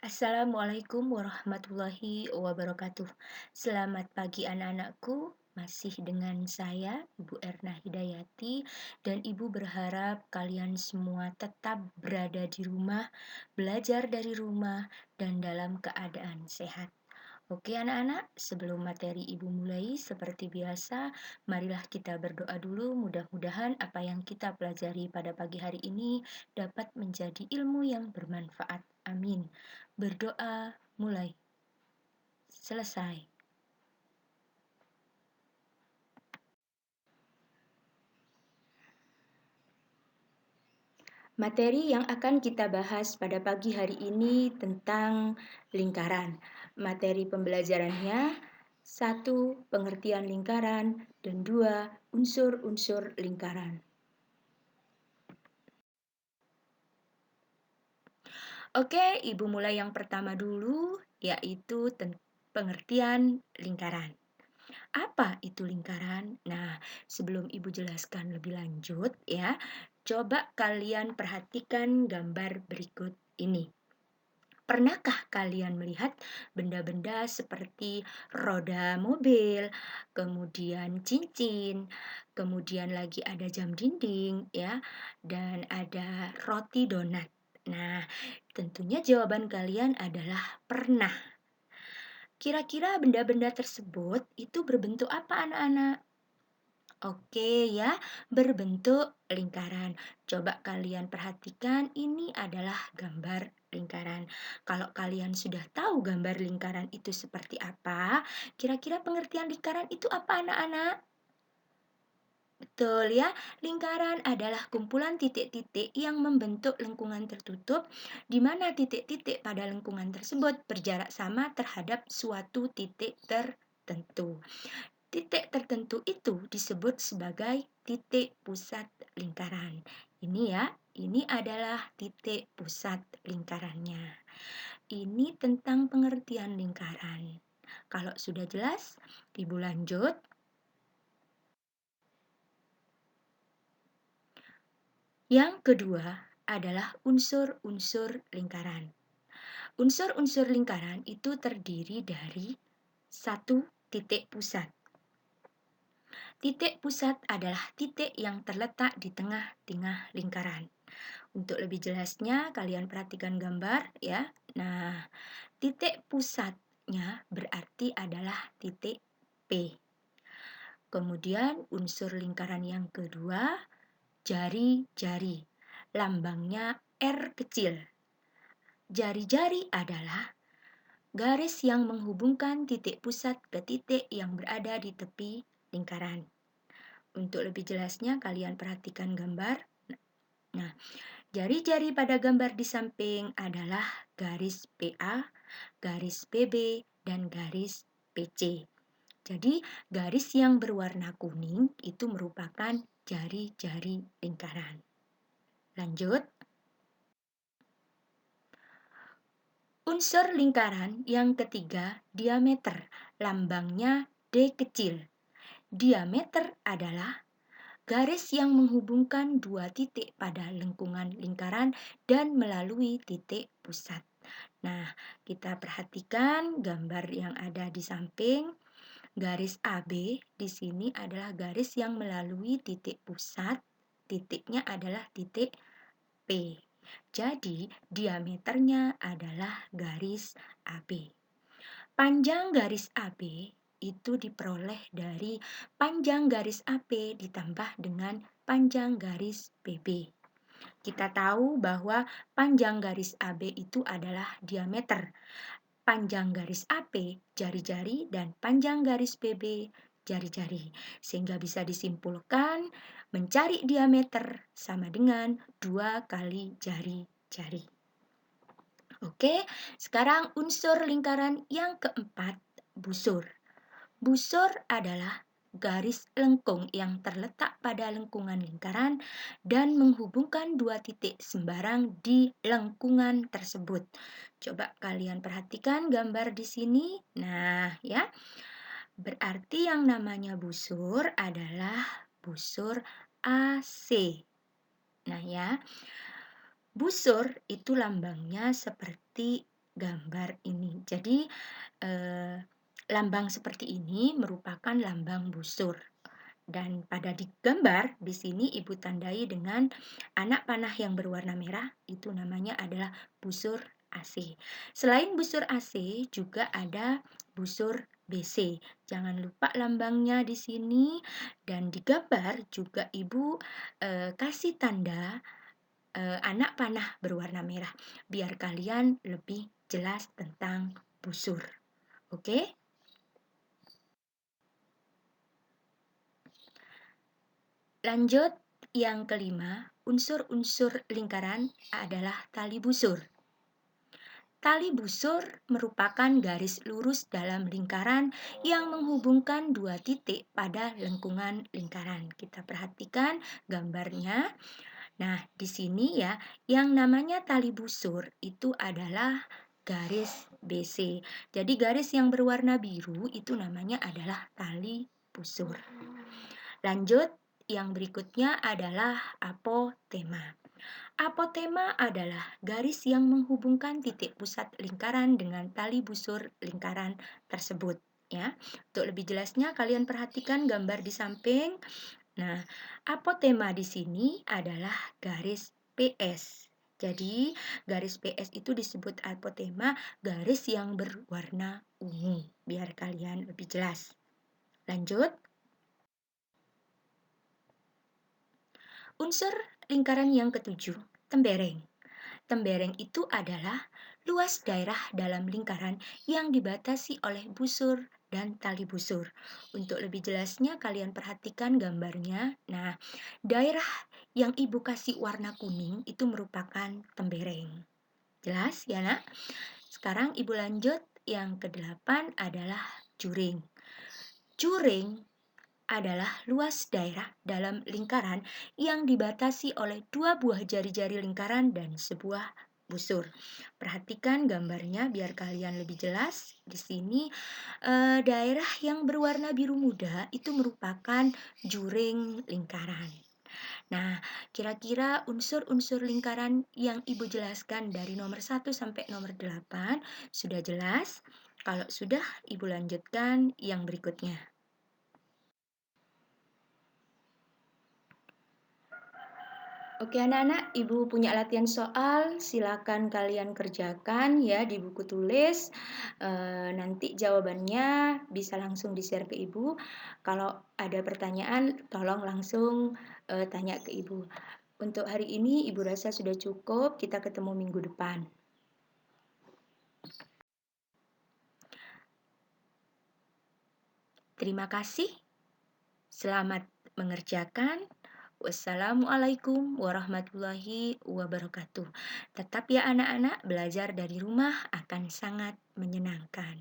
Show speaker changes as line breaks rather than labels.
Assalamualaikum warahmatullahi wabarakatuh. Selamat pagi anak-anakku, masih dengan saya Ibu Erna Hidayati dan Ibu berharap kalian semua tetap berada di rumah, belajar dari rumah dan dalam keadaan sehat. Oke anak-anak, sebelum materi Ibu mulai seperti biasa, marilah kita berdoa dulu. Mudah-mudahan apa yang kita pelajari pada pagi hari ini dapat menjadi ilmu yang bermanfaat. Amin. Berdoa mulai. Selesai. Materi yang akan kita bahas pada pagi hari ini tentang lingkaran. Materi pembelajarannya, satu, pengertian lingkaran, dan dua, unsur-unsur lingkaran. Oke, Ibu mulai yang pertama dulu, yaitu pengertian lingkaran. Apa itu lingkaran? Nah, sebelum Ibu jelaskan lebih lanjut ya, coba kalian perhatikan gambar berikut ini. Pernahkah kalian melihat benda-benda seperti roda mobil, kemudian cincin, kemudian lagi ada jam dinding ya, dan ada roti donat. Nah, tentunya jawaban kalian adalah pernah. Kira-kira benda-benda tersebut itu berbentuk apa anak-anak? Oke ya, berbentuk lingkaran. Coba kalian perhatikan, ini adalah gambar lingkaran. Kalau kalian sudah tahu gambar lingkaran itu seperti apa, kira-kira pengertian lingkaran itu apa anak-anak? Betul ya, lingkaran adalah kumpulan titik-titik yang membentuk lengkungan tertutup, di mana titik-titik pada lengkungan tersebut berjarak sama terhadap suatu titik tertentu. Titik tertentu itu disebut sebagai titik pusat lingkaran. Ini ya, ini adalah titik pusat lingkarannya. Ini tentang pengertian lingkaran. Kalau sudah jelas, Ibu lanjut. Yang kedua adalah unsur-unsur lingkaran. Unsur-unsur lingkaran itu terdiri dari satu titik pusat. Titik pusat adalah titik yang terletak di tengah-tengah lingkaran. Untuk lebih jelasnya, kalian perhatikan gambar ya. Nah, titik pusatnya berarti adalah titik P. Kemudian unsur lingkaran yang kedua, jari-jari. Lambangnya R kecil. Jari-jari adalah garis yang menghubungkan titik pusat ke titik yang berada di tepi lingkaran. Untuk lebih jelasnya, kalian perhatikan gambar. Nah, jari-jari pada gambar di samping adalah garis PA, garis PB, dan garis PC. Jadi, garis yang berwarna kuning itu merupakan jari-jari lingkaran. Lanjut. Unsur lingkaran yang ketiga, diameter. Lambangnya D kecil. Diameter adalah garis yang menghubungkan dua titik pada lengkungan lingkaran dan melalui titik pusat. Nah, kita perhatikan gambar yang ada di samping. Garis AB di sini adalah garis yang melalui titik pusat. Titiknya adalah titik P. Jadi, diameternya adalah garis AB. Panjang garis AB itu diperoleh dari panjang garis AP ditambah dengan panjang garis PB. Kita tahu bahwa panjang garis AB itu adalah diameter. Panjang garis AP jari-jari dan panjang garis PB jari-jari. Sehingga bisa disimpulkan mencari diameter sama dengan 2 kali jari-jari. Oke, sekarang unsur lingkaran yang keempat, busur. Busur adalah garis lengkung yang terletak pada lengkungan lingkaran dan menghubungkan dua titik sembarang di lengkungan tersebut. Coba kalian perhatikan gambar di sini. Nah, ya. Berarti yang namanya busur adalah busur AC. Nah, ya. Busur itu lambangnya seperti gambar ini. Jadi, eee, lambang seperti ini merupakan lambang busur. Dan pada gambar di sini Ibu tandai dengan anak panah yang berwarna merah, itu namanya adalah busur AC. Selain busur AC, juga ada busur BC. Jangan lupa lambangnya di sini dan di gambar juga Ibu, kasih tanda, anak panah berwarna merah, biar kalian lebih jelas tentang busur. Oke? Lanjut, yang kelima, unsur-unsur lingkaran adalah tali busur. Tali busur merupakan garis lurus dalam lingkaran yang menghubungkan dua titik pada lengkungan lingkaran. Kita perhatikan gambarnya. Nah, di sini ya, yang namanya tali busur itu adalah garis BC. Jadi garis yang berwarna biru itu namanya adalah tali busur. Lanjut, yang berikutnya adalah apotema. Apotema adalah garis yang menghubungkan titik pusat lingkaran dengan tali busur lingkaran tersebut. Ya, untuk lebih jelasnya kalian perhatikan gambar di samping. Nah, apotema di sini adalah garis PS. Jadi, garis PS itu disebut apotema, garis yang berwarna ungu. Biar kalian lebih jelas. Lanjut. Unsur lingkaran yang ketujuh, tembereng. Tembereng itu adalah luas daerah dalam lingkaran yang dibatasi oleh busur dan tali busur. Untuk lebih jelasnya kalian perhatikan gambarnya. Nah, daerah yang Ibu kasih warna kuning itu merupakan tembereng. Jelas ya, Nak? Sekarang Ibu lanjut, yang kedelapan adalah juring. Juring adalah luas daerah dalam lingkaran yang dibatasi oleh dua buah jari-jari lingkaran dan sebuah busur. Perhatikan gambarnya biar kalian lebih jelas. Di sini daerah yang berwarna biru muda itu merupakan juring lingkaran. Nah, kira-kira unsur-unsur lingkaran yang Ibu jelaskan dari nomor 1 sampai nomor 8 sudah jelas? Kalau sudah, Ibu lanjutkan yang berikutnya. Oke anak-anak, Ibu punya latihan soal, silakan kalian kerjakan ya di buku tulis. Nanti jawabannya bisa langsung di-share ke Ibu. Kalau ada pertanyaan, tolong langsung tanya ke Ibu. Untuk hari ini Ibu rasa sudah cukup, kita ketemu minggu depan. Terima kasih. Selamat mengerjakan. Wassalamualaikum warahmatullahi wabarakatuh. Tetap ya anak-anak, belajar dari rumah akan sangat menyenangkan.